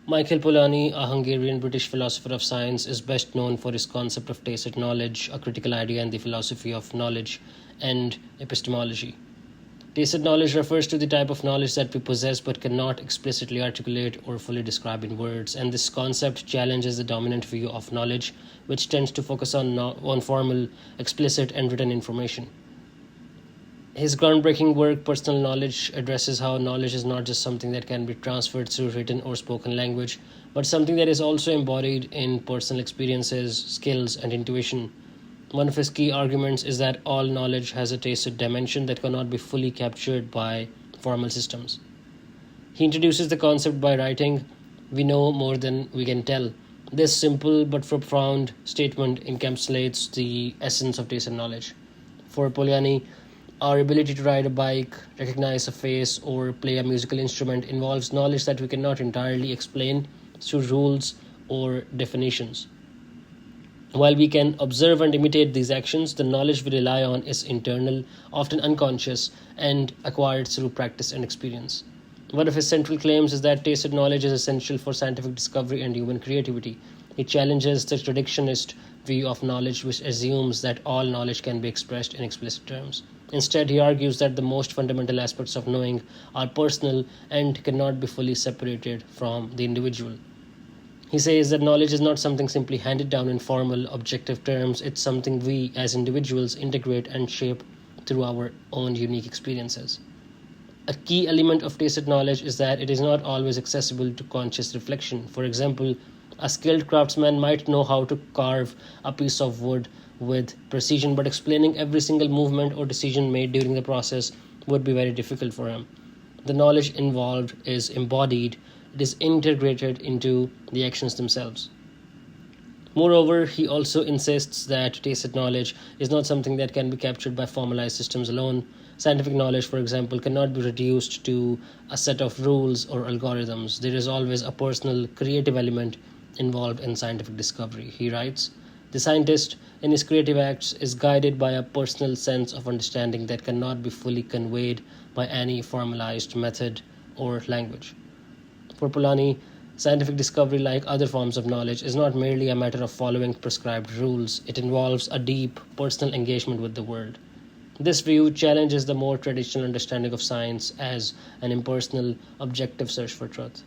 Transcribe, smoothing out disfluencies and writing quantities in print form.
Michael Polanyi, a Hungarian-British philosopher of science, is best known for his concept of tacit knowledge, a critical idea in the philosophy of knowledge and epistemology. Tacit knowledge refers to the type of knowledge that we possess but cannot explicitly articulate or fully describe in words, and this concept challenges the dominant view of knowledge, which tends to focus on formal, explicit, and written information. His groundbreaking work, Personal Knowledge, addresses how knowledge is not just something that can be transferred through written or spoken language, but something that is also embodied in personal experiences, skills, and intuition. One of his key arguments is that all knowledge has a tacit dimension that cannot be fully captured by formal systems. He introduces the concept by writing, "We know more than we can tell." This simple but profound statement encapsulates the essence of tacit knowledge. For Polanyi, our ability to ride a bike, recognize a face, or play a musical instrument involves knowledge that we cannot entirely explain through rules or definitions. While we can observe and imitate these actions, the knowledge we rely on is internal, often unconscious, and acquired through practice and experience. One of his central claims is that tacit knowledge is essential for scientific discovery and human creativity. He challenges the traditionalist view of knowledge, which assumes that all knowledge can be expressed in explicit terms. Instead, he argues that the most fundamental aspects of knowing are personal and cannot be fully separated from the individual. He says that knowledge is not something simply handed down in formal, objective terms, it's something we, as individuals, integrate and shape through our own unique experiences. A key element of tacit knowledge is that it is not always accessible to conscious reflection. For example, a skilled craftsman might know how to carve a piece of wood with precision, but explaining every single movement or decision made during the process would be very difficult for him. The knowledge involved is embodied, it is integrated into the actions themselves. Moreover, he also insists that tacit knowledge is not something that can be captured by formalized systems alone. Scientific knowledge, for example, cannot be reduced to a set of rules or algorithms. There is always a personal, creative element involved in scientific discovery. He writes, "The scientist, in his creative acts, is guided by a personal sense of understanding that cannot be fully conveyed by any formalized method or language." For Polanyi, scientific discovery, like other forms of knowledge, is not merely a matter of following prescribed rules. It involves a deep, personal engagement with the world. This view challenges the more traditional understanding of science as an impersonal, objective search for truth.